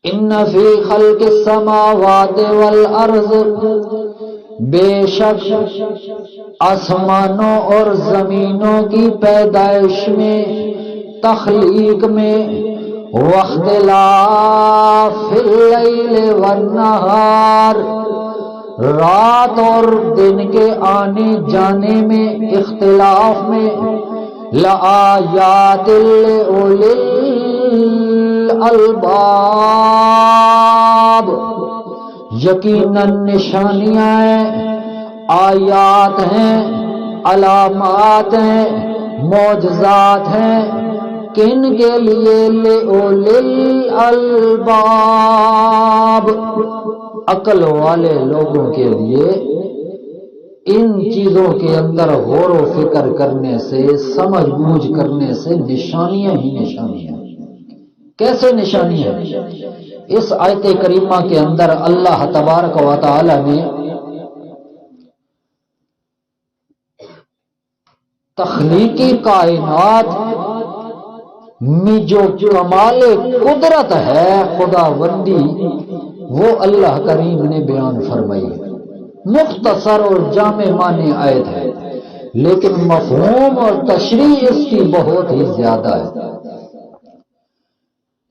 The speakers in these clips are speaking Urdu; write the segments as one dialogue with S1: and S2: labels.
S1: ان فی خلق السماوات والارض، بے شک آسمانوں اور زمینوں کی پیدائش میں، تخلیق میں، واختلاف اللیل والنہار، رات اور دن کے آنے جانے میں، اختلاف میں، لآیات لأولی الالباب، یقیناً نشانیاں ہیں، آیات ہیں، علامات ہیں، معجزات ہیں، کن کے لیے؟ لأولی الالباب، عقل والے لوگوں کے لیے۔ ان چیزوں کے اندر غور و فکر کرنے سے، سمجھ بوجھ کرنے سے نشانیاں ہی نشانیاں۔ کیسے نشانیاں؟ اس آیت کریمہ کے اندر اللہ تبارک و تعالی نے تخلیقی کائنات میں جو کمال قدرت ہے، خداوندی، وہ اللہ کریم نے بیان فرمائی ہے۔ مختصر اور جامع معنی آیت ہے، لیکن مفہوم اور تشریح اس کی بہت ہی زیادہ ہے۔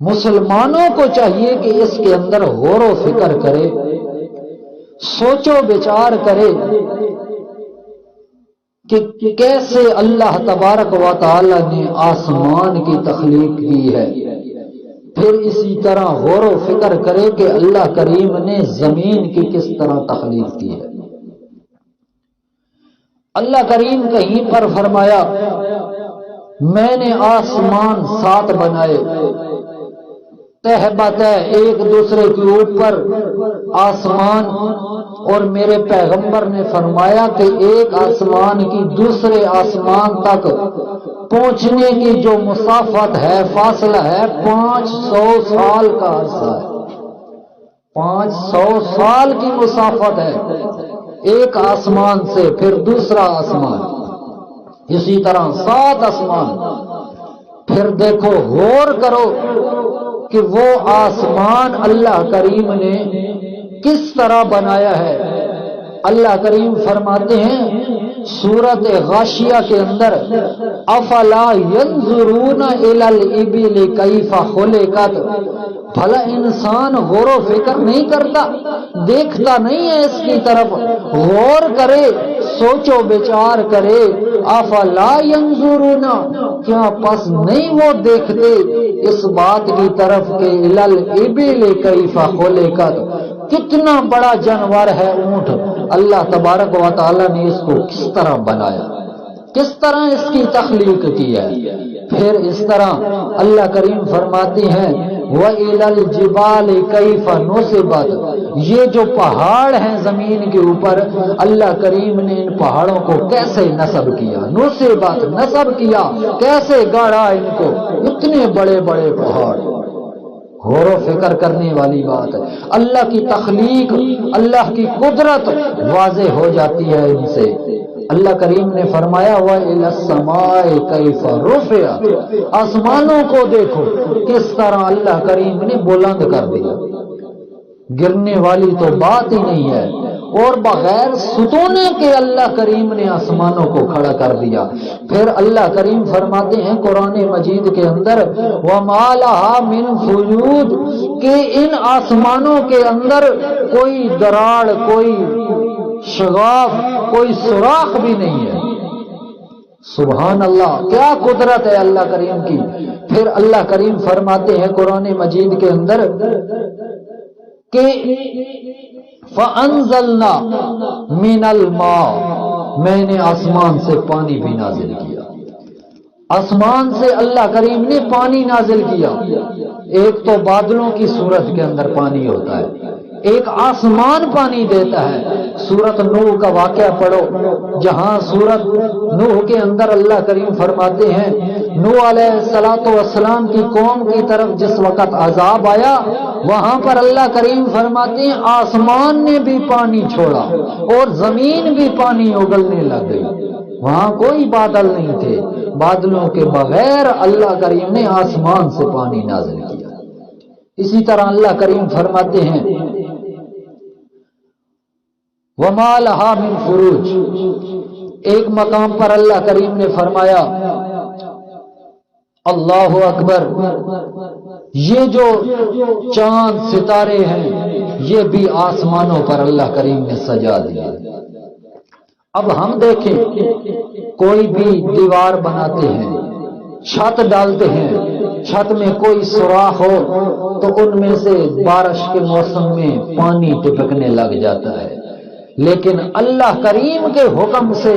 S1: مسلمانوں کو چاہیے کہ اس کے اندر غور و فکر کرے، سوچ و بچار کرے کہ کیسے اللہ تبارک و تعالی نے آسمان کی تخلیق کی ہے، پھر اسی طرح غور و فکر کرے کہ اللہ کریم نے زمین کی کس طرح تخلیق کی ہے۔ اللہ کریم کہیں پر فرمایا میں نے آسمان 7 بنائے، تہ بتہ ایک دوسرے کے اوپر آسمان، اور میرے پیغمبر نے فرمایا کہ ایک آسمان کی دوسرے آسمان تک پہنچنے کی جو مسافت ہے، فاصلہ ہے، 500 سال کا عرصہ ہے۔ 500 سال کی مسافت ہے ایک آسمان سے پھر دوسرا آسمان، اسی طرح 7 آسمان۔ پھر دیکھو، غور کرو کہ وہ آسمان اللہ کریم نے کس طرح بنایا ہے۔ اللہ کریم فرماتے ہیں سورۃ غاشیہ کے اندر، افلا ينظرون الى الابل کیف خلقت، بھلا انسان غور و فکر نہیں کرتا، دیکھتا نہیں ہے اس کی طرف، غور کرے، سوچ و بچار کرے۔ افلا ينظرون، کیا پس نہیں وہ دیکھتے اس بات کی طرف کہ الى الابل کیف خلقت، کتنا بڑا جانور ہے اونٹ، اللہ تبارک و تعالی نے اس کو کس طرح بنایا، کس طرح اس کی تخلیق کی ہے۔ پھر اس طرح اللہ کریم فرماتے ہیں وَإِلَى الْجِبَالِ كَيْفَ نُصِبَتْ، یہ جو پہاڑ ہیں زمین کے اوپر، اللہ کریم نے ان پہاڑوں کو کیسے نصب کیا، نصبت، نصب کیا، کیسے گاڑا ان کو، اتنے بڑے بڑے پہاڑ۔ غور و فکر کرنے والی بات ہے۔ اللہ کی تخلیق، اللہ کی قدرت واضح ہو جاتی ہے ان سے۔ اللہ کریم نے فرمایا وَإِلَى السَّمَاءِ كَيْفَ رُفِعَتْ، آسمانوں کو دیکھو کس طرح اللہ کریم نے بلند کر دیا، گرنے والی تو بات ہی نہیں ہے، اور بغیر ستونے کے اللہ کریم نے آسمانوں کو کھڑا کر دیا۔ پھر اللہ کریم فرماتے ہیں قرآن مجید کے اندر وَمَا لَهَا مِن فُجُورٍ، کہ ان آسمانوں کے اندر کوئی دراڑ، کوئی شگاف، کوئی سوراخ بھی نہیں ہے۔ سبحان اللہ، کیا قدرت ہے اللہ کریم کی۔ پھر اللہ کریم فرماتے ہیں قرآن مجید کے اندر کہ فَأَنزَلْنَا مِنَ الْمَاءِ، میں نے آسمان سے پانی بھی نازل کیا۔ آسمان سے اللہ کریم نے پانی نازل کیا۔ ایک تو بادلوں کی صورت کے اندر پانی ہوتا ہے، ایک آسمان پانی دیتا ہے۔ سورۃ نوح کا واقعہ پڑھو، جہاں سورۃ نوح کے اندر اللہ کریم فرماتے ہیں نوح علیہ السلام کی قوم کی طرف جس وقت عذاب آیا، وہاں پر اللہ کریم فرماتے ہیں آسمان نے بھی پانی چھوڑا اور زمین بھی پانی اگلنے لگ گئی۔ وہاں کوئی بادل نہیں تھے، بادلوں کے بغیر اللہ کریم نے آسمان سے پانی نازل کیا۔ اسی طرح اللہ کریم فرماتے ہیں وَمَا لَهَا مِن فُرُوجٍ، ایک مقام پر اللہ کریم نے فرمایا اللہ اکبر، یہ جو چاند ستارے ہیں یہ بھی آسمانوں پر اللہ کریم نے سجا دیا۔ اب ہم دیکھیں کوئی بھی دیوار بناتے ہیں، چھت ڈالتے ہیں، چھت میں کوئی سوراخ ہو تو ان میں سے بارش کے موسم میں پانی ٹپکنے لگ جاتا ہے، لیکن اللہ کریم کے حکم سے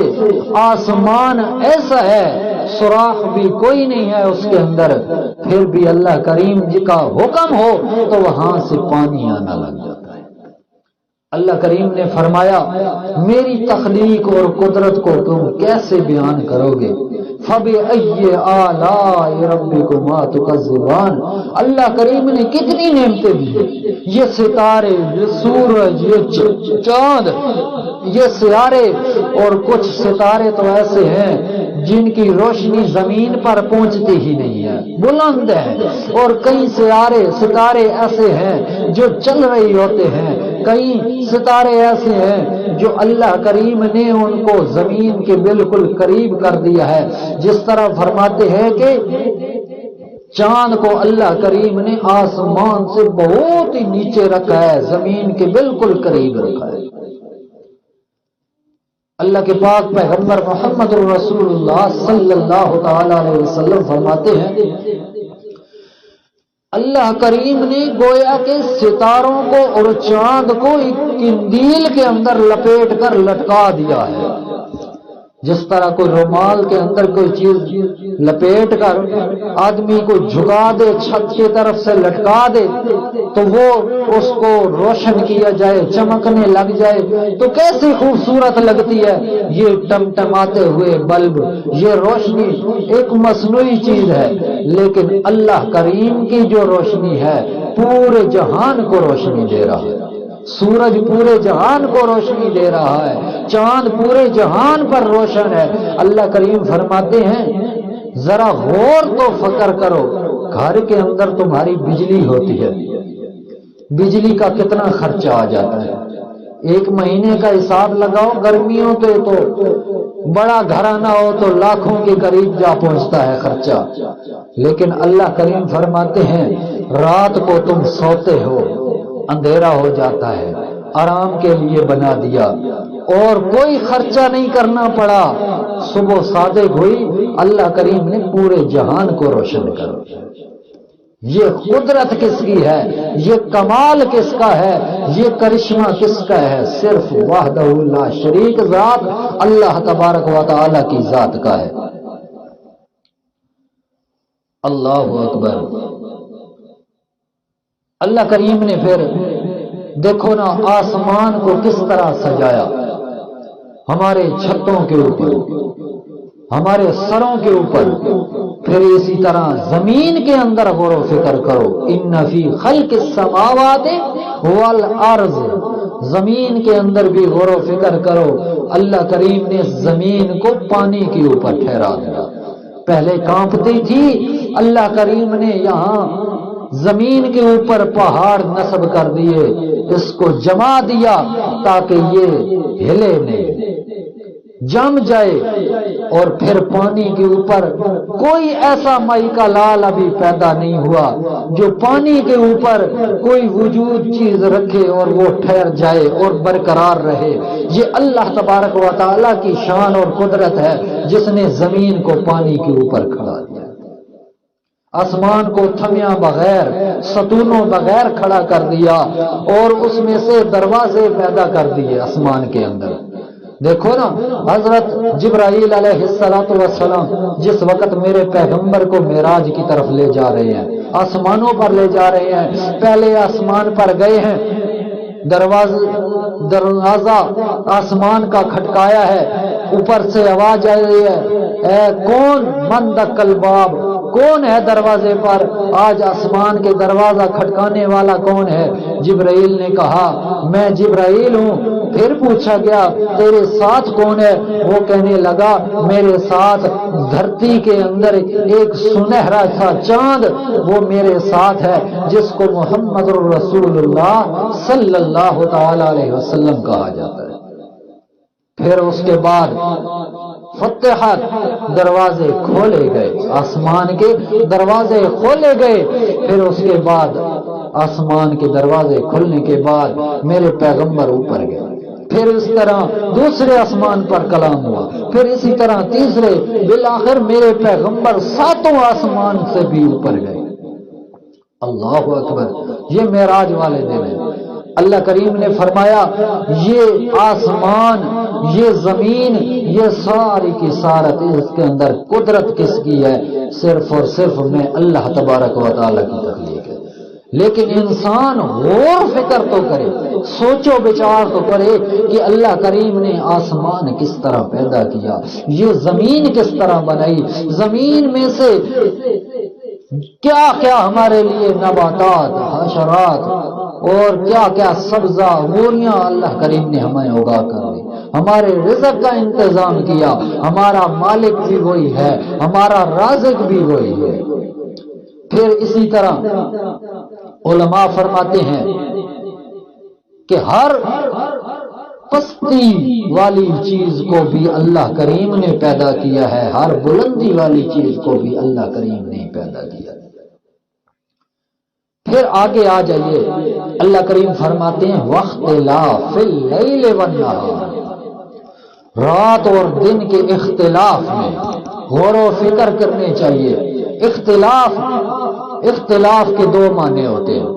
S1: آسمان ایسا ہے سوراخ بھی کوئی نہیں ہے اس کے اندر، پھر بھی اللہ کریم جی کا حکم ہو تو وہاں سے پانی آنا لگ جاتا ہے۔ اللہ کریم نے فرمایا میری تخلیق اور قدرت کو تم کیسے بیان کرو گے؟ فَبِأَيِّ آلَاءِ رَبِّكُمَا تُكَذِّبَانِ، اللہ کریم نے کتنی نعمتیں دی ہیں، یہ ستارے، یہ سورج، یہ چاند، یہ سیارے، اور کچھ ستارے تو ایسے ہیں جن کی روشنی زمین پر پہنچتی ہی نہیں ہے، بلند ہے، اور کئی ستارے ایسے ہیں جو چل رہی ہوتے ہیں، کئی ستارے ایسے ہیں جو اللہ کریم نے ان کو زمین کے بالکل قریب کر دیا ہے، جس طرح فرماتے ہیں کہ چاند کو اللہ کریم نے آسمان سے بہت ہی نیچے رکھا ہے، زمین کے بالکل قریب رکھا ہے۔ اللہ کے پاک پیغمبر محمد رسول اللہ صلی اللہ تعالی علیہ وسلم فرماتے ہیں اللہ کریم نے گویا کے ستاروں کو اور چاند کو ایک قندیل کے اندر لپیٹ کر لٹکا دیا ہے، جس طرح کوئی رومال کے اندر کوئی چیز لپیٹ کر آدمی کو جھکا دے، چھت کی طرف سے لٹکا دے تو وہ اس کو روشن کیا جائے، چمکنے لگ جائے تو کیسی خوبصورت لگتی ہے یہ ٹمٹماتے ہوئے بلب، یہ روشنی ایک مصنوعی چیز ہے، لیکن اللہ کریم کی جو روشنی ہے پورے جہان کو روشنی دے رہا ہے، سورج پورے جہان کو روشنی دے رہا ہے، چاند پورے جہان پر روشن ہے۔ اللہ کریم فرماتے ہیں ذرا غور تو فکر کرو، گھر کے اندر تمہاری بجلی ہوتی ہے، بجلی کا کتنا خرچہ آ جاتا ہے، ایک مہینے کا حساب لگاؤ، گرمیوں کے تو بڑا گھرانہ ہو تو لاکھوں کے قریب جا پہنچتا ہے خرچہ، لیکن اللہ کریم فرماتے ہیں رات کو تم سوتے ہو، اندھیرا ہو جاتا ہے، آرام کے لیے بنا دیا اور کوئی خرچہ نہیں کرنا پڑا، صبح صادق ہوئی اللہ کریم نے پورے جہان کو روشن کر دیا۔ یہ قدرت کس کی ہے، یہ کمال کس کا ہے، یہ کرشمہ کس کا ہے؟ صرف وحدہ لا شریک ذات اللہ تبارک و تعالی کی ذات کا ہے۔ اللہ اکبر۔ اللہ کریم نے پھر دیکھو نا آسمان کو کس طرح سجایا، ہمارے چھتوں کے اوپر، ہمارے سروں کے اوپر، پھر اسی طرح زمین کے اندر غور و فکر کرو، ان فی خلق السماوات والارض، زمین کے اندر بھی غور و فکر کرو، اللہ کریم نے زمین کو پانی کے اوپر ٹھہرا دیا، پہلے کانپتی تھی، اللہ کریم نے یہاں زمین کے اوپر پہاڑ نصب کر دیے، اس کو جما دیا تاکہ یہ ہلے نہیں، جم جائے، اور پھر پانی کے اوپر کوئی ایسا مائی کا لال ابھی پیدا نہیں ہوا جو پانی کے اوپر کوئی وجود چیز رکھے اور وہ ٹھہر جائے اور برقرار رہے۔ یہ اللہ تبارک و تعالیٰ کی شان اور قدرت ہے جس نے زمین کو پانی کے اوپر کھڑا دیا، آسمان کو تھمیاں بغیر، ستونوں بغیر کھڑا کر دیا، اور اس میں سے دروازے پیدا کر دیے آسمان کے اندر۔ دیکھو نا حضرت جبرائیل علیہ السلام جس وقت میرے پیغمبر کو معراج کی طرف لے جا رہے ہیں، آسمانوں پر لے جا رہے ہیں، پہلے آسمان پر گئے ہیں، دروازہ آسمان کا کھٹکایا ہے، اوپر سے آواز آ رہی ہے اے کون من دق الباب، کون ہے دروازے پر؟ آج آسمان کے دروازہ کھٹکانے والا کون ہے؟ جبرائیل نے کہا میں جبرائیل ہوں، پھر پوچھا گیا تیرے ساتھ کون ہے؟ وہ کہنے لگا میرے ساتھ دھرتی کے اندر ایک سنہرا سا چاند وہ میرے ساتھ ہے جس کو محمد رسول اللہ صلی اللہ تعالی علیہ وسلم کہا جاتا ہے۔ پھر اس کے بعد فتحت، دروازے کھولے گئے، آسمان کے دروازے کھولے گئے۔ پھر اس کے بعد آسمان کے دروازے کھلنے کے بعد میرے پیغمبر اوپر گئے، پھر اس طرح دوسرے آسمان پر کلام ہوا، پھر اسی طرح تیسرے، بالآخر میرے پیغمبر ساتوں آسمان سے بھی اوپر گئے۔ اللہ اکبر، یہ معراج والے دن ہے۔ اللہ کریم نے فرمایا یہ آسمان، یہ زمین، یہ ساری کی سارت اس کے اندر قدرت کس کی ہے؟ صرف اور صرف میں اللہ تبارک و تعالیٰ کی تخلیق ہے۔ لیکن انسان غور فکر تو کرے، سوچو بچار تو کرے کہ اللہ کریم نے آسمان کس طرح پیدا کیا، یہ زمین کس طرح بنائی، زمین میں سے کیا کیا ہمارے لیے نباتات، حشرات اور کیا کیا سبزہ مولیاں اللہ کریم نے ہمیں اگا کر دی، ہمارے رزق کا انتظام کیا۔ ہمارا مالک بھی وہی ہے، ہمارا رازق بھی وہی ہے۔ پھر اسی طرح علماء فرماتے ہیں کہ ہر پستی والی چیز کو بھی اللہ کریم نے پیدا کیا ہے، ہر بلندی والی چیز کو بھی اللہ کریم نے پیدا کیا۔ پھر آگے آ جائیے، اللہ کریم فرماتے ہیں واختلاف اللیل والنہار، رات اور دن کے اختلاف میں غور و فکر کرنے چاہیے۔ اختلاف کے دو معنی ہوتے ہیں،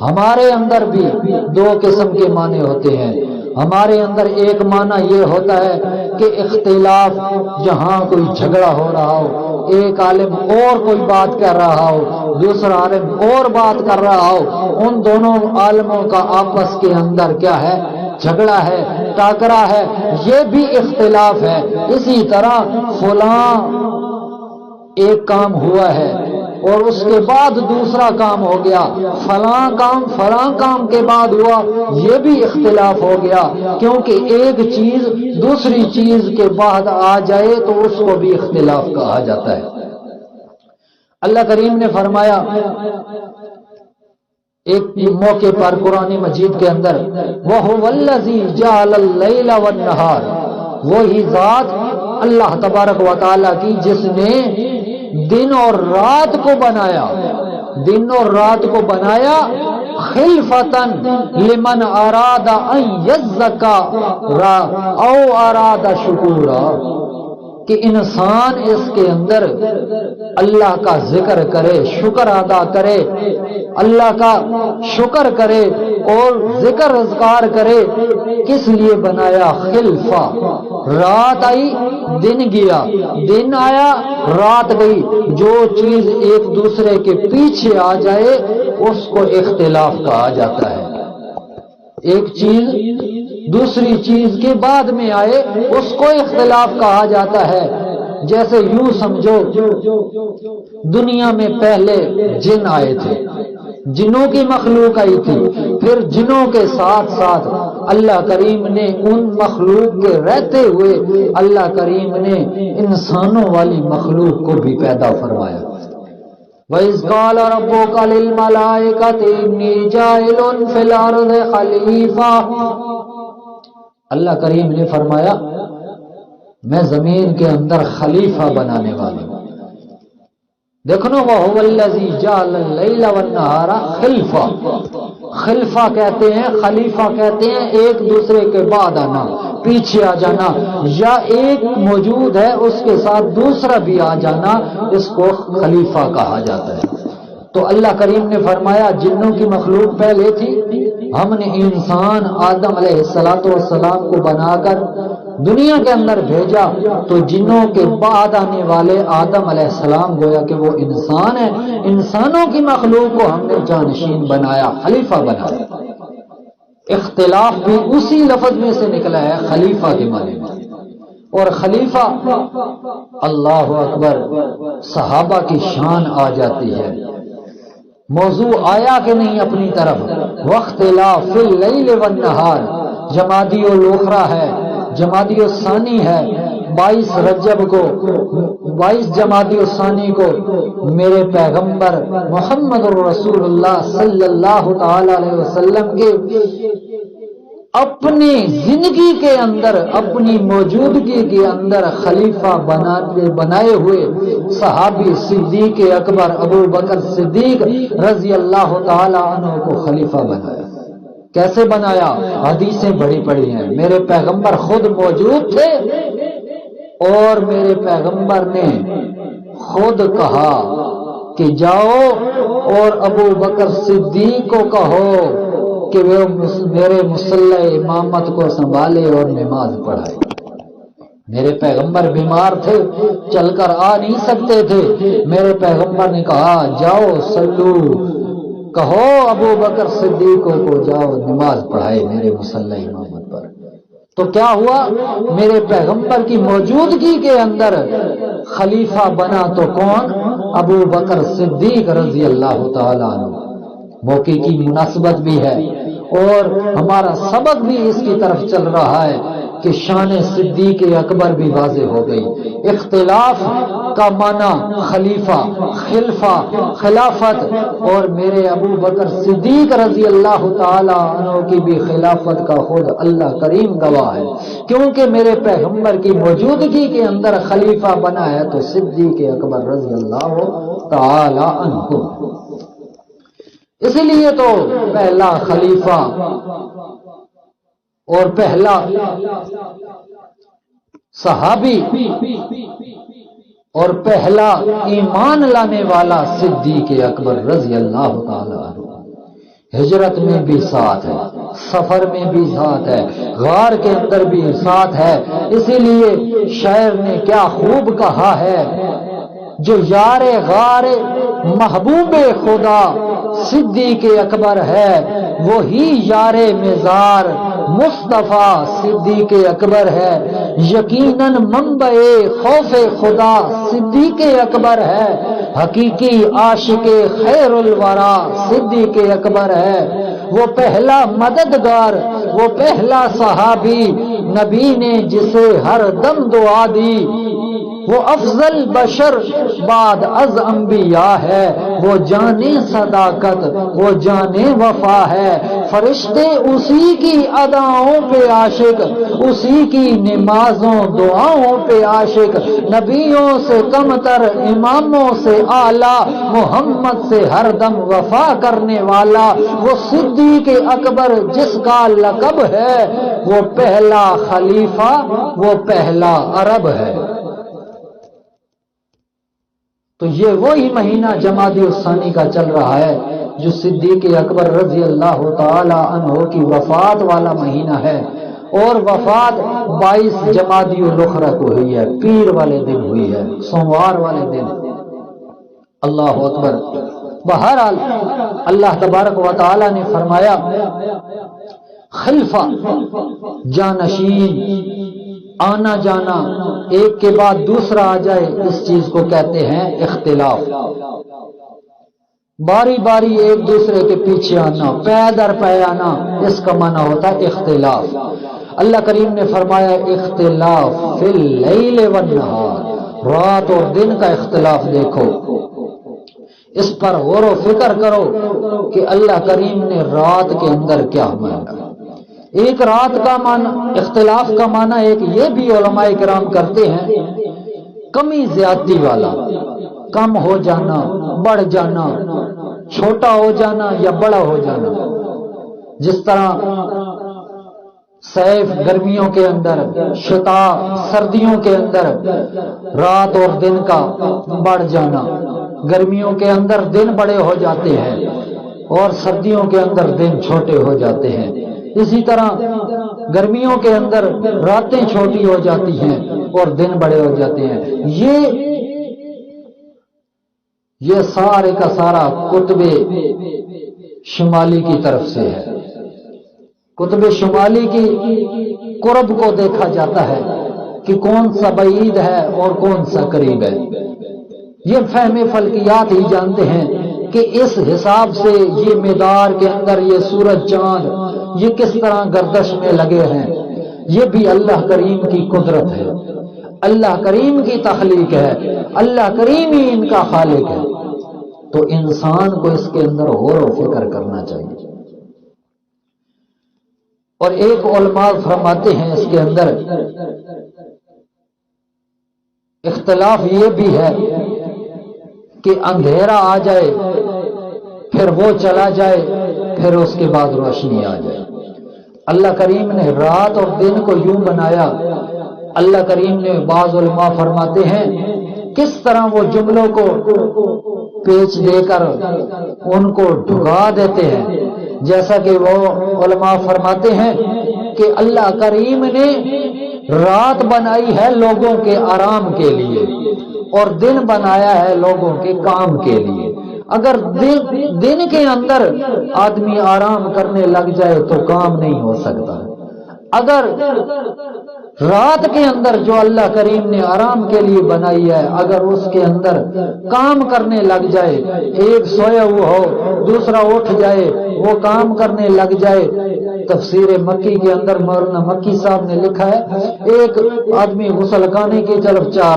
S1: ہمارے اندر بھی دو قسم کے معنی ہوتے ہیں۔ ہمارے اندر ایک معنی یہ ہوتا ہے کہ اختلاف جہاں کوئی جھگڑا ہو رہا ہو، ایک عالم اور کوئی بات کر رہا ہو، دوسرا عالم اور بات کر رہا ہو، ان دونوں عالموں کا آپس کے اندر کیا ہے؟ جھگڑا ہے، ٹاکرا ہے، یہ بھی اختلاف ہے۔ اسی طرح فلاں ایک کام ہوا ہے اور اس کے بعد دوسرا کام ہو گیا، فلاں کام کے بعد ہوا، یہ بھی اختلاف ہو گیا، کیونکہ ایک چیز دوسری چیز کے بعد آ جائے تو اس کو بھی اختلاف کہا جاتا ہے۔ اللہ کریم نے فرمایا ایک موقع پر قرآن مجید کے اندر وَهُوَ الَّذِي جَعَلَ اللَّيْلَ وَالنَّهَارَ، وہی ذات اللہ تبارک و تعالیٰ کی جس نے دن اور رات کو بنایا، دن اور رات کو بنایا خلفتاً لمن اراد ان یذکر او اراد شکورا، کہ انسان اس کے اندر اللہ کا ذکر کرے، شکر ادا کرے، اللہ کا شکر کرے اور ذکر اذکار کرے۔ کس لیے بنایا؟ خلفہ، رات آئی دن گیا، دن آیا رات گئی، جو چیز ایک دوسرے کے پیچھے آ جائے اس کو اختلاف کہا جاتا ہے۔ ایک چیز دوسری چیز کے بعد میں آئے اس کو اختلاف کہا جاتا ہے۔ جیسے یوں سمجھو دنیا میں پہلے جن آئے تھے، جنوں کی مخلوق آئی تھی، پھر جنوں کے ساتھ ساتھ اللہ کریم نے ان مخلوق کے رہتے ہوئے اللہ کریم نے انسانوں والی مخلوق کو بھی پیدا فرمایا۔ وَإِذْ قَالَ رَبُّكَ لِلْمَلَائِكَةِ إِنِّي جَاعِلٌ فِي الْأَرْضِ خَلِيفَةً، اللہ کریم نے فرمایا میں زمین کے اندر خلیفہ بنانے والا ہوں۔ دیکھنا وَهُوَ الَّذِي جَعَلَ اللَّيْلَ وَالنَّهَارَ خِلْفَةً، خلیفہ کہتے ہیں، خلیفہ کہتے ہیں ایک دوسرے کے بعد آنا، پیچھے آ جانا، یا ایک موجود ہے اس کے ساتھ دوسرا بھی آ جانا، اس کو خلیفہ کہا جاتا ہے۔ تو اللہ کریم نے فرمایا جنوں کی مخلوق پہلے تھی، ہم نے انسان آدم علیہ السلام کو بنا کر دنیا کے اندر بھیجا، تو جنوں کے بعد آنے والے آدم علیہ السلام گویا کہ وہ انسان ہے، انسانوں کی مخلوق کو ہم نے جانشین بنایا، خلیفہ بنایا۔ اختلاف بھی اسی لفظ میں سے نکلا ہے، خلیفہ کے معنی میں۔ اور خلیفہ، اللہ اکبر، صحابہ کی شان آ جاتی ہے۔ موضوع آیا کہ نہیں اپنی طرف، واختلاف اللیل والنہار، جمادی الاخرى ہے، جمادی الثانی ہے، 22 رجب کو، 22 جمادی الثانی کو میرے پیغمبر محمد الرسول اللہ صلی اللہ تعالی علیہ وسلم کے اپنی زندگی کے اندر، اپنی موجودگی کے اندر خلیفہ بنائے ہوئے صحابی صدیق اکبر ابو بکر صدیق رضی اللہ تعالی عنہ کو خلیفہ بنایا۔ کیسے بنایا؟ حدیثیں بڑی پڑی ہیں، میرے پیغمبر خود موجود تھے اور میرے پیغمبر نے خود کہا کہ جاؤ اور ابو بکر صدیق کو کہو کہ وہ میرے مصلی امامت کو سنبھالے اور نماز پڑھائے۔ میرے پیغمبر بیمار تھے، چل کر آ نہیں سکتے تھے، میرے پیغمبر نے کہا جاؤ سلو، کہو ابو بکر صدیق کو جاؤ نماز پڑھائے میرے مصلی امامت پر۔ تو کیا ہوا؟ میرے پیغمبر کی موجودگی کے اندر خلیفہ بنا تو کون؟ ابو بکر صدیق رضی اللہ تعالی عنہ۔ موقع کی مناسبت بھی ہے اور ہمارا سبق بھی اس کی طرف چل رہا ہے کہ شان صدیق اکبر بھی واضح ہو گئی۔ اختلاف کا معنی خلیفہ، خلفہ، خلافت، اور میرے ابو بکر صدیق رضی اللہ تعالی عنہ کی بھی خلافت کا خود اللہ کریم گواہ ہے، کیونکہ میرے پیغمبر کی موجودگی کے اندر خلیفہ بنا ہے تو صدیق اکبر رضی اللہ تعالی عنہ۔ اسی لیے تو پہلا خلیفہ اور پہلا صحابی اور پہلا ایمان لانے والا صدیق اکبر رضی اللہ تعالی عنہ۔ ہجرت میں بھی ساتھ ہے، سفر میں بھی ساتھ ہے، غار کے اندر بھی ساتھ ہے۔ اسی لیے شاعر نے کیا خوب کہا ہے، جو یار غار محبوب خدا صدیق اکبر ہے، وہی یار مزار مصطفیٰ صدیق اکبر ہے۔ یقیناً منبع خوف خدا صدیق اکبر ہے، حقیقی عاشق خیر الورا صدیق اکبر ہے۔ وہ پہلا مددگار، وہ پہلا صحابی، نبی نے جسے ہر دم دعا دی، وہ افضل بشر بعد از انبیاء ہے، وہ جانے صداقت، وہ جانے وفا ہے۔ فرشتے اسی کی اداؤں پہ عاشق، اسی کی نمازوں دعاؤں پہ عاشق، نبیوں سے کم تر، اماموں سے اعلیٰ، محمد سے ہر دم وفا کرنے والا، وہ صدیق اکبر جس کا لقب ہے، وہ پہلا خلیفہ، وہ پہلا عرب ہے۔ تو یہ وہی مہینہ جمادی الثانی کا چل رہا ہے جو صدیق اکبر رضی اللہ تعالی عنہ کی وفات والا مہینہ ہے، اور وفات 22 جمادی الاخرى کو ہوئی ہے، پیر والے دن ہوئی ہے، سوموار والے دن۔ اللہ اکبر۔ بہرحال اللہ تبارک و تعالی نے فرمایا خلفہ، جانشین، آنا جانا، ایک کے بعد دوسرا آ جائے، اس چیز کو کہتے ہیں اختلاف۔ باری باری ایک دوسرے کے پیچھے آنا، پے در پے آنا، اس کا معنی ہوتا ہے اختلاف۔ اللہ کریم نے فرمایا اختلاف فی اللیل والنہار، رات اور دن کا اختلاف دیکھو، اس پر غور و فکر کرو کہ اللہ کریم نے رات کے اندر کیا مانا۔ ایک رات کا معنی، اختلاف کا معنی ایک یہ بھی علماء کرام کرتے ہیں کمی زیادتی والا، کم ہو جانا، بڑھ جانا، چھوٹا ہو جانا یا بڑا ہو جانا۔ جس طرح صیف گرمیوں کے اندر، شتا سردیوں کے اندر رات اور دن کا بڑھ جانا، گرمیوں کے اندر دن بڑے ہو جاتے ہیں اور سردیوں کے اندر دن چھوٹے ہو جاتے ہیں۔ اسی طرح گرمیوں کے اندر راتیں چھوٹی ہو جاتی ہیں اور دن بڑے ہو جاتے ہیں۔ یہ سارے کا سارا قطب شمالی کی طرف سے ہے۔ قطب شمالی کی قرب کو دیکھا جاتا ہے کہ کون سا بعید ہے اور کون سا قریب ہے۔ یہ فہم فلکیات ہی جانتے ہیں کہ اس حساب سے یہ مدار کے اندر یہ سورج چاند یہ کس طرح گردش میں لگے ہیں، یہ بھی اللہ کریم کی قدرت ہے، اللہ کریم کی تخلیق ہے، اللہ کریم ہی ان کا خالق ہے۔ تو انسان کو اس کے اندر غور و فکر کرنا چاہیے۔ اور ایک علماء فرماتے ہیں اس کے اندر اختلاف یہ بھی ہے کہ اندھیرا آ جائے پھر وہ چلا جائے پھر اس کے بعد روشنی آ جائے۔ اللہ کریم نے رات اور دن کو یوں بنایا، اللہ کریم نے بعض علماء فرماتے ہیں کس طرح وہ جملوں کو پیچ دے کر ان کو ڈھگا دیتے ہیں، جیسا کہ وہ علماء فرماتے ہیں کہ اللہ کریم نے رات بنائی ہے لوگوں کے آرام کے لیے اور دن بنایا ہے لوگوں کے کام کے لیے۔ اگر دن کے اندر آدمی آرام کرنے لگ جائے تو کام نہیں ہو سکتا، اگر رات کے اندر جو اللہ کریم نے آرام کے لیے بنائی ہے اگر اس کے اندر کام کرنے لگ جائے، ایک سویا ہوا ہو دوسرا اٹھ جائے وہ کام کرنے لگ جائے۔ تفسیر مکی کے اندر مولانا مکی صاحب نے لکھا ہے ایک آدمی غسل خانے کی طرف جا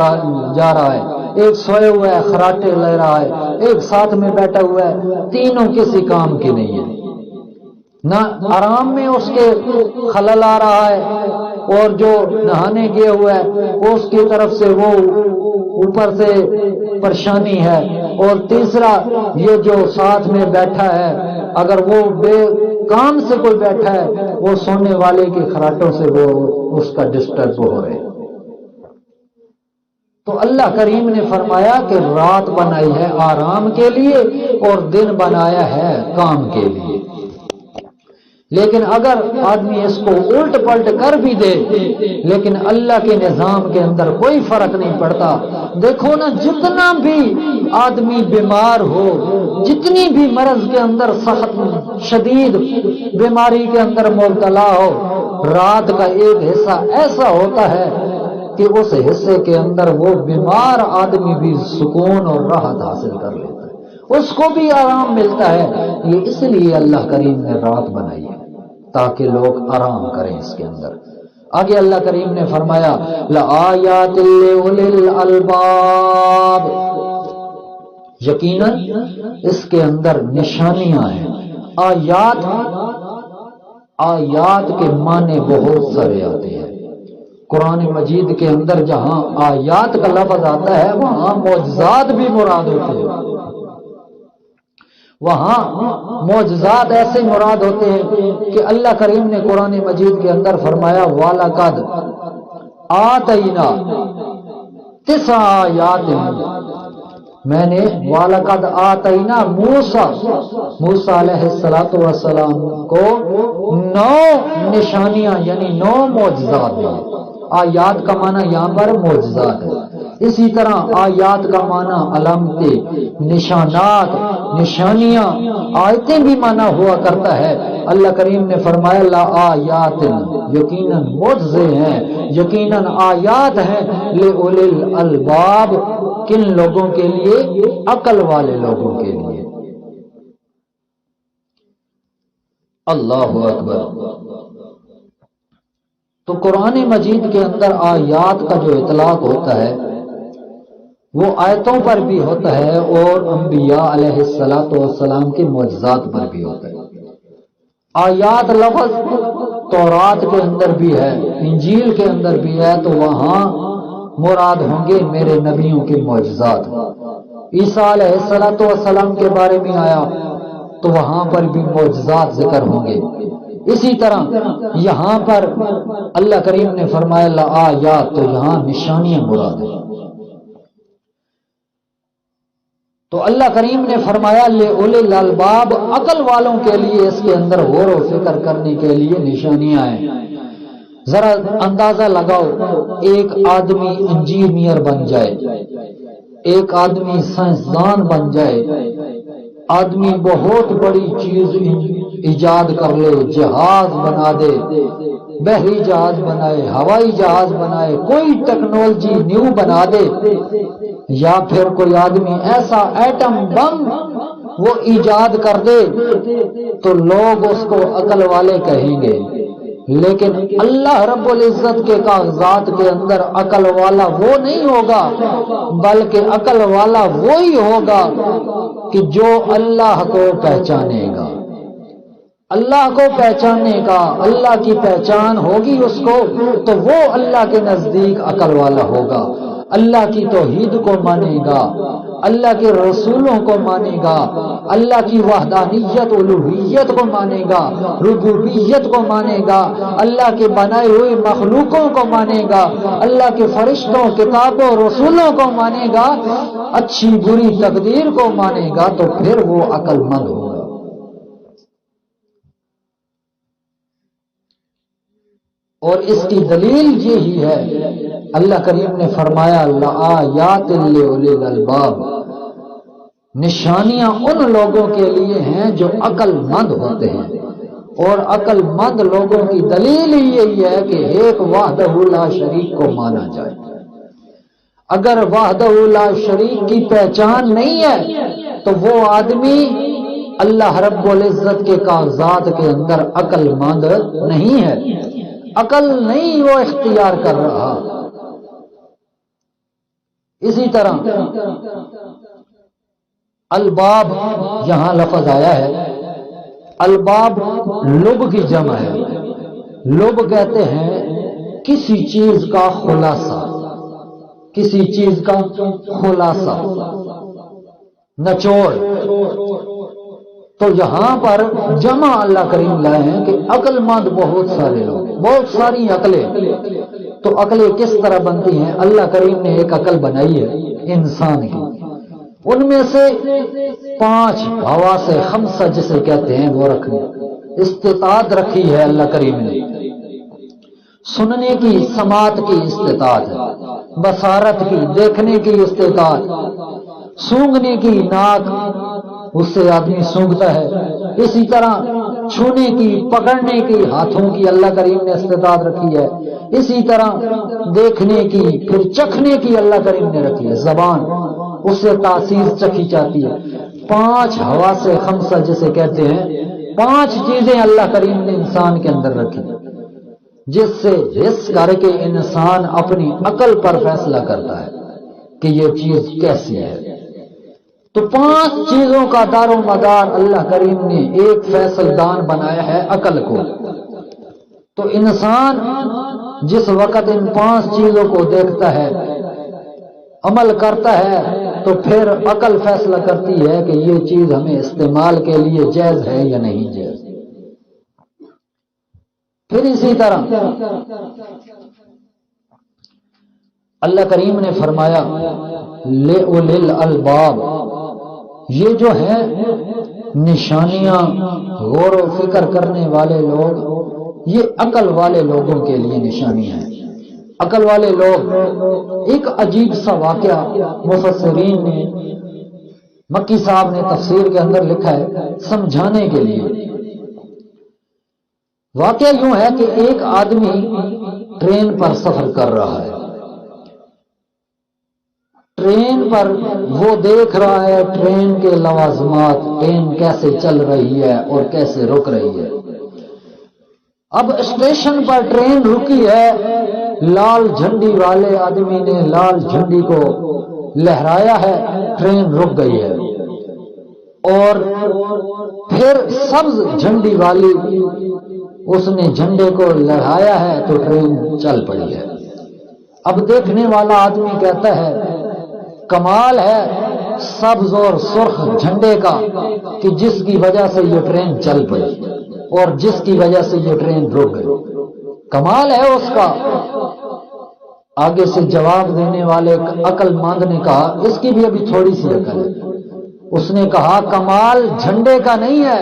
S1: رہا ہے، ایک سویا ہوا ہے خراٹے لے رہا ہے، ایک ساتھ میں بیٹھا ہوا ہے، تینوں کسی کام کے نہیں ہے، نہ آرام میں اس کے خلل آ رہا ہے اور جو نہانے گیا ہوا ہے اس کی طرف سے وہ اوپر سے پریشانی ہے، اور تیسرا یہ جو ساتھ میں بیٹھا ہے اگر وہ بے کام سے کوئی بیٹھا ہے وہ سونے والے کے خراٹوں سے وہ اس کا ڈسٹرب ہو رہے۔ تو اللہ کریم نے فرمایا کہ رات بنائی ہے آرام کے لیے اور دن بنایا ہے کام کے لیے، لیکن اگر آدمی اس کو الٹ پلٹ کر بھی دے لیکن اللہ کے نظام کے اندر کوئی فرق نہیں پڑتا۔ دیکھو نا جتنا بھی آدمی بیمار ہو، جتنی بھی مرض کے اندر سخت شدید بیماری کے اندر مبتلا ہو، رات کا ایک حصہ ایسا ہوتا ہے کہ اس حصے کے اندر وہ بیمار آدمی بھی سکون اور راحت حاصل کر لیتا ہے، اس کو بھی آرام ملتا ہے۔ یہ اس لیے اللہ کریم نے رات بنائی ہے تاکہ لوگ آرام کریں اس کے اندر۔ آگے اللہ کریم نے فرمایا لآیات لأولی الالباب، یقیناً اس کے اندر نشانیاں ہیں۔ آیات کے معنی بہت سارے آتے ہیں قرآن مجید کے اندر، جہاں آیات کا لفظ آتا ہے وہاں معجزات بھی مراد ہوتے ہیں، وہاں معجزات ایسے مراد ہوتے ہیں کہ اللہ کریم نے قرآن مجید کے اندر فرمایا وَلَقَدْ آتَيْنَا 9 آیات، میں نے وَلَقَدْ آتَيْنَا موسیٰ علیہ السلام کو 9 نشانیاں یعنی 9 معجزات ہیں۔ آیات کا معنی یہاں پر معجزات ہے، اسی طرح آیات کا معنی علامتیں، نشانات، نشانیاں، آیتیں بھی معنی ہوا کرتا ہے۔ اللہ کریم نے فرمایا لا آیات، یقیناً معجزے ہیں، یقیناً آیات ہیں، لأولی الالباب، کن لوگوں کے لیے؟ عقل والے لوگوں کے لیے۔ اللہ اکبر۔ تو قرآن مجید کے اندر آیات کا جو اطلاق ہوتا ہے وہ آیتوں پر بھی ہوتا ہے اور انبیاء علیہ السلام کے معجزات پر بھی ہوتا ہے۔ آیات لفظ تورات کے اندر بھی ہے، انجیل کے اندر بھی ہے، تو وہاں مراد ہوں گے میرے نبیوں کے معجزات۔ عیسیٰ علیہ السلام کے بارے میں آیا تو وہاں پر بھی معجزات ذکر ہوں گے۔ اسی طرح یہاں پر اللہ کریم نے فرمایا لآیات، تو یہاں نشانیاں مراد ہیں۔ تو اللہ کریم نے فرمایا لأولی الالباب، عقل والوں کے لیے اس کے اندر غور و فکر کرنے کے لیے نشانیاں ہیں۔ ذرا اندازہ لگاؤ، ایک آدمی انجینئر بن جائے، ایک آدمی سائنسدان بن جائے، آدمی بہت بڑی چیز ایجاد کر لے، جہاز بنا دے، بحری جہاز بنائے، ہوائی جہاز بنائے، کوئی ٹیکنالوجی نیو بنا دے، یا پھر کوئی آدمی ایسا ایٹم بم وہ ایجاد کر دے تو لوگ اس کو عقل والے کہیں گے، لیکن اللہ رب العزت کے کاغذات کے اندر عقل والا وہ نہیں ہوگا، بلکہ عقل والا وہی ہوگا کہ جو اللہ کو پہچانے گا۔ اللہ کو پہچاننے کا، اللہ کی پہچان ہوگی اس کو، تو وہ اللہ کے نزدیک عقل والا ہوگا۔ اللہ کی توحید کو مانے گا، اللہ کے رسولوں کو مانے گا، اللہ کی وحدانیت الوہیت کو مانے گا، ربوبیت کو مانے گا، اللہ کے بنائے ہوئے مخلوقوں کو مانے گا، اللہ کے فرشتوں، کتابوں، رسولوں کو مانے گا، اچھی بری تقدیر کو مانے گا، تو پھر وہ عقل مند ہوگا۔ اور اس کی دلیل یہی ہے، اللہ کریم نے فرمایا لآیات لأولی الالباب، نشانیاں ان لوگوں کے لیے ہیں جو عقل مند ہوتے ہیں، اور عقل مند لوگوں کی دلیل یہی ہے کہ ایک وحدہ لا شریک کو مانا جائے۔ اگر وحدہ لا شریک کی پہچان نہیں ہے تو وہ آدمی اللہ رب العزت کے کاغذات کے اندر عقل مند نہیں ہے، عقل نہیں وہ اختیار کر رہا۔ اسی طرح الباب یہاں لفظ آیا ہے، الباب لب کی جمع ہے۔ لب کہتے ہیں کسی چیز کا خلاصہ، کسی چیز کا خلاصہ، نچوڑ۔ تو یہاں پر جمع اللہ کریم لائے ہیں کہ عقل مند بہت سارے لوگ، بہت ساری عقلیں۔ تو عقلیں کس طرح بنتی ہیں؟ اللہ کریم نے ایک عقل بنائی ہے انسان کی، ان میں سے 5 حواس خمسہ جسے کہتے ہیں وہ رکھنی، استطاعت رکھی ہے اللہ کریم نے۔ سننے کی، سماعت کی استطاعت ہے، بصارت کی، دیکھنے کی استطاعت، سونگھنے کی، ناک اس سے آدمی سونگھتا ہے، اسی طرح چھونے کی، پکڑنے کی، ہاتھوں کی اللہ کریم نے استطاعت رکھی ہے، اسی طرح دیکھنے کی، پھر چکھنے کی اللہ کریم نے رکھی ہے، زبان اس سے تاثیر چکھی جاتی ہے۔ 5 حواس خمسہ جسے کہتے ہیں، 5 چیزیں اللہ کریم نے انسان کے اندر رکھی، جس سے حس کر کے انسان اپنی عقل پر فیصلہ کرتا ہے کہ یہ چیز کیسی ہے۔ تو 5 چیزوں کا دار و مدار اللہ کریم نے ایک فیصل دان بنایا ہے عقل کو۔ تو انسان جس وقت ان 5 چیزوں کو دیکھتا ہے، عمل کرتا ہے، تو پھر عقل فیصلہ کرتی ہے کہ یہ چیز ہمیں استعمال کے لیے جائز ہے یا نہیں جائز۔ پھر اسی طرح اللہ کریم نے فرمایا لِأُولِي الْأَلْبَابِ، یہ جو ہے نشانیاں، غور و فکر کرنے والے لوگ، یہ عقل والے لوگوں کے لیے نشانیاں ہیں۔ عقل والے لوگ، ایک عجیب سا واقعہ مفسرین نے، مکی صاحب نے تفسیر کے اندر لکھا ہے سمجھانے کے لیے۔ واقعہ یوں ہے کہ ایک آدمی ٹرین پر سفر کر رہا ہے، ٹرین پر وہ دیکھ رہا ہے ٹرین کے لوازمات، ٹرین کیسے چل رہی ہے اور کیسے رک رہی ہے۔ اب اسٹیشن پر ٹرین رکی ہے، لال جھنڈی والے آدمی نے لال جھنڈی کو لہرایا ہے، ٹرین رک گئی ہے، اور پھر سبز جھنڈی والی اس نے جھنڈے کو لہرایا ہے تو ٹرین چل پڑی ہے۔ اب دیکھنے والا آدمی کہتا ہے کمال ہے سبز اور سرخ جھنڈے کا کہ جس کی وجہ سے یہ ٹرین چل پڑی اور جس کی وجہ سے یہ ٹرین رک گئی، کمال ہے اس کا۔ آگے سے جواب دینے والے عقل مند نے کہا اس کی بھی ابھی تھوڑی سی عقل ہے۔ اس نے کہا کمال جھنڈے کا نہیں ہے،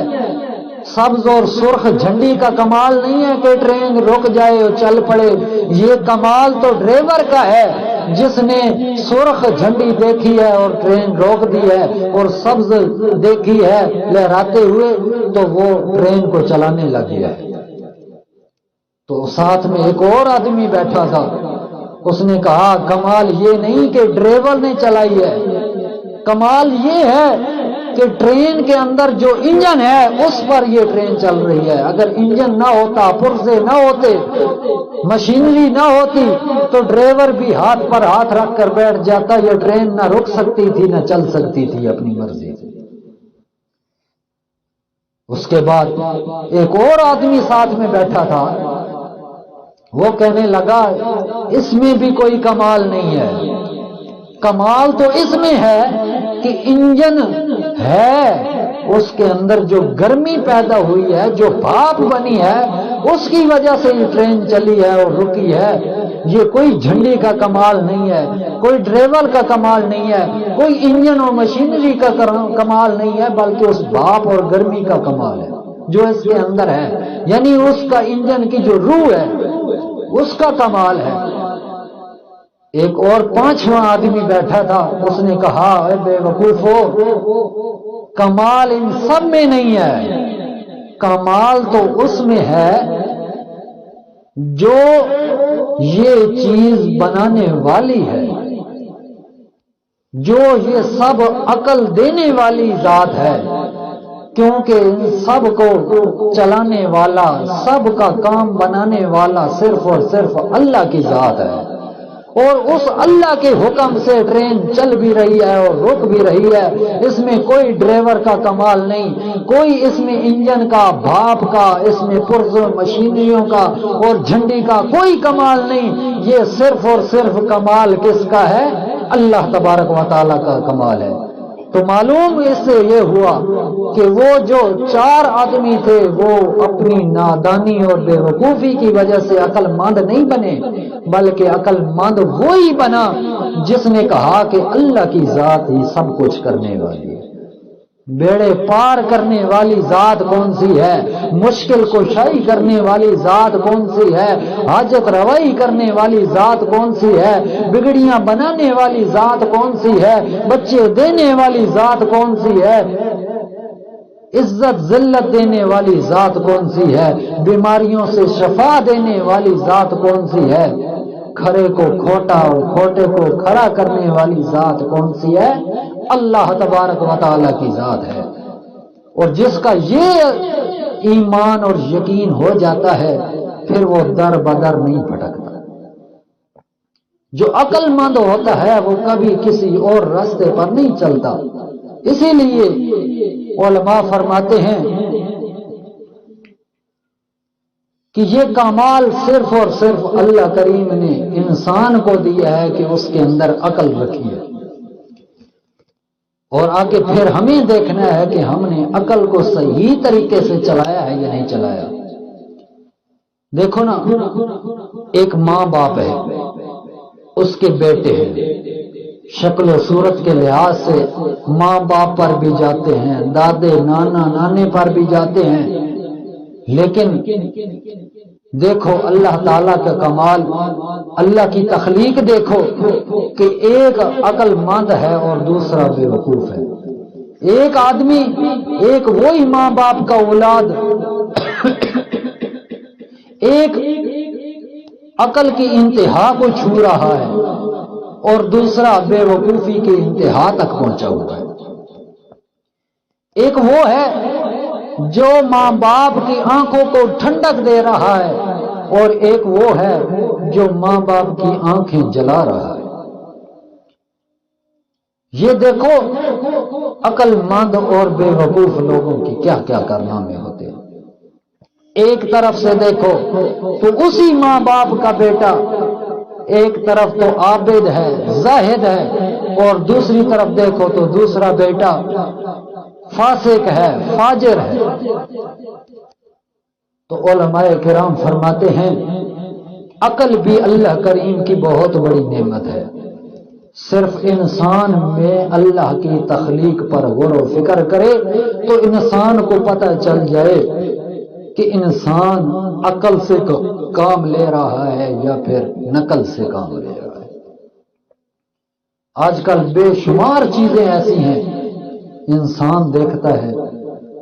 S1: سبز اور سرخ جھنڈی کا کمال نہیں ہے کہ ٹرین رک جائے اور چل پڑے، یہ کمال تو ڈرائیور کا ہے جس نے سرخ جھنڈی دیکھی ہے اور ٹرین روک دی ہے، اور سبز دیکھی ہے لہراتے ہوئے تو وہ ٹرین کو چلانے لگ گیا ہے۔ تو ساتھ میں ایک اور آدمی بیٹھا تھا، اس نے کہا کمال یہ نہیں کہ ڈرائیور نے چلائی ہے، کمال یہ ہے کہ ٹرین کے اندر جو انجن ہے اس پر یہ ٹرین چل رہی ہے. اگر انجن نہ ہوتا، پرزے نہ ہوتے، مشینری نہ ہوتی تو ڈرائیور بھی ہاتھ پر ہاتھ رکھ کر بیٹھ جاتا. یہ ٹرین نہ رک سکتی تھی نہ چل سکتی تھی اپنی مرضی سے. اس کے بعد ایک اور آدمی ساتھ میں بیٹھا تھا، وہ کہنے لگا اس میں بھی کوئی کمال نہیں ہے. کمال تو اس میں ہے کہ انجن ہے، اس کے اندر جو گرمی پیدا ہوئی ہے، جو بھاپ بنی ہے، اس کی وجہ سے یہ ٹرین چلی ہے اور رکی ہے. یہ کوئی جھنڈی کا کمال نہیں ہے، کوئی ڈرائیور کا کمال نہیں ہے، کوئی انجن اور مشینری کا کمال نہیں ہے، بلکہ اس بھاپ اور گرمی کا کمال ہے جو اس کے اندر ہے. یعنی اس کا انجن کی جو روح ہے اس کا کمال ہے. ایک اور پانچواں آدمی بیٹھا تھا، اس نے کہا اے بے وقوفو، کمال ان سب میں نہیں ہے، کمال تو اس میں ہے جو یہ چیز بنانے والی ہے، جو یہ سب عقل دینے والی ذات ہے. کیونکہ ان سب کو چلانے والا، سب کا کام بنانے والا صرف اور صرف اللہ کی ذات ہے. اور اس اللہ کے حکم سے ٹرین چل بھی رہی ہے اور رک بھی رہی ہے. اس میں کوئی ڈرائیور کا کمال نہیں، کوئی اس میں انجن کا، بھاپ کا، اس میں پرزوں مشینریوں کا اور جھنڈی کا کوئی کمال نہیں. یہ صرف اور صرف کمال کس کا ہے؟ اللہ تبارک و تعالیٰ کا کمال ہے. تو معلوم اس سے یہ ہوا کہ وہ جو چار آدمی تھے وہ اپنی نادانی اور بے وقوفی کی وجہ سے عقل مند نہیں بنے، بلکہ عقل مند وہی بنا جس نے کہا کہ اللہ کی ذات ہی سب کچھ کرنے والی ہے. بیڑے پار کرنے والی ذات کون سی ہے؟ مشکل کشائی کرنے والی ذات کون سی ہے؟ حاجت روائی کرنے والی ذات کون سی ہے؟ بگڑیاں بنانے والی ذات کون سی ہے؟ بچے دینے والی ذات کون سی ہے؟ عزت ذلت دینے والی ذات کون سی ہے؟ بیماریوں سے شفا دینے والی ذات کون سی ہے؟ کھڑے کو کھوٹا اور کھوٹے کو کھڑا کرنے والی ذات کون سی ہے؟ اللہ تبارک و تعالیٰ کی ذات ہے. اور جس کا یہ ایمان اور یقین ہو جاتا ہے پھر وہ در بدر نہیں بھٹکتا. جو عقل مند ہوتا ہے وہ کبھی کسی اور راستے پر نہیں چلتا. اسی لیے علماء فرماتے ہیں کہ یہ کمال صرف اور صرف اللہ کریم نے انسان کو دیا ہے کہ اس کے اندر عقل رکھی ہے. اور آگے پھر ہمیں دیکھنا ہے کہ ہم نے عقل کو صحیح طریقے سے چلایا ہے یا نہیں چلایا. دیکھو نا، ایک ماں باپ ہے، اس کے بیٹے ہیں، شکل و صورت کے لحاظ سے ماں باپ پر بھی جاتے ہیں، دادے نانا نانے پر بھی جاتے ہیں. لیکن دیکھو اللہ تعالیٰ کا کمال، اللہ کی تخلیق دیکھو کہ ایک عقل مند ہے اور دوسرا بے وقوف ہے. ایک آدمی، ایک وہی ماں باپ کا اولاد ایک عقل کی انتہا کو چھو رہا ہے اور دوسرا بے وقوفی کی انتہا تک پہنچا ہوا ہے. ایک وہ ہے جو ماں باپ کی آنکھوں کو ٹھنڈک دے رہا ہے اور ایک وہ ہے جو ماں باپ کی آنکھیں جلا رہا ہے. یہ دیکھو عقل مند اور بے وقوف لوگوں کی کیا کیا کارنامے ہوتے ہیں. ایک طرف سے دیکھو تو اسی ماں باپ کا بیٹا ایک طرف تو عابد ہے، زاہد ہے، اور دوسری طرف دیکھو تو دوسرا بیٹا فاسق ہے، فاجر ہے. تو علماء کرام فرماتے ہیں عقل بھی اللہ کریم کی بہت بڑی نعمت ہے. صرف انسان میں اللہ کی تخلیق پر غور و فکر کرے تو انسان کو پتہ چل جائے کہ انسان عقل سے کام لے رہا ہے یا پھر نقل سے کام لے رہا ہے. آج کل بے شمار چیزیں ایسی ہیں انسان دیکھتا ہے،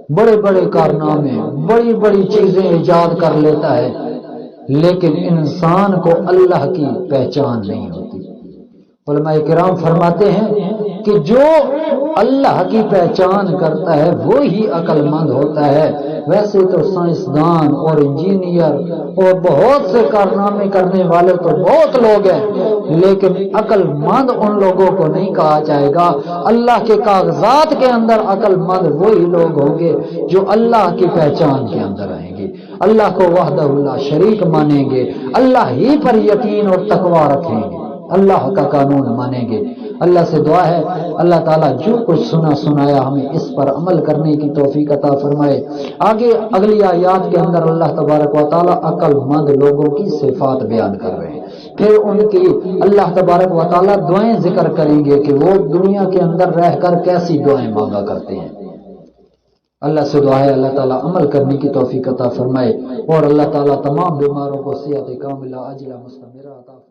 S1: بڑے بڑے کارنامے، بڑی بڑی چیزیں ایجاد کر لیتا ہے، لیکن انسان کو اللہ کی پہچان نہیں ہوتی. علماء کرام فرماتے ہیں کہ جو اللہ کی پہچان کرتا ہے وہی عقل مند ہوتا ہے۔ ویسے تو سائنسدان اور انجینئر اور بہت سے کارنامے کرنے والے تو بہت لوگ ہیں، لیکن عقل مند ان لوگوں کو نہیں کہا جائے گا۔ اللہ کے کاغذات کے اندر عقل مند وہی لوگ ہوں گے جو اللہ کی پہچان کے اندر رہیں گے، اللہ کو وحدہ لا شریک مانیں گے، اللہ ہی پر یقین اور تقوی رکھیں گے، اللہ کا قانون مانیں گے۔ اللہ سے دعا ہے اللہ تعالیٰ جو کچھ سنایا ہمیں اس پر عمل کرنے کی توفیق عطا فرمائے۔ آگے اگلی آیات کے اندر اللہ تبارک و تعالیٰ عقل مند لوگوں کی صفات بیان کر رہے ہیں، پھر ان کی اللہ تبارک و تعالیٰ دعائیں ذکر کریں گے کہ وہ دنیا کے اندر رہ کر کیسی دعائیں مانگا کرتے ہیں۔ اللہ سے دعا ہے اللہ تعالیٰ عمل کرنے کی توفیق عطا فرمائے اور اللہ تعالیٰ تمام بیماروں کو صحت کاملہ عاجلہ مستمرہ عطا فرمائے۔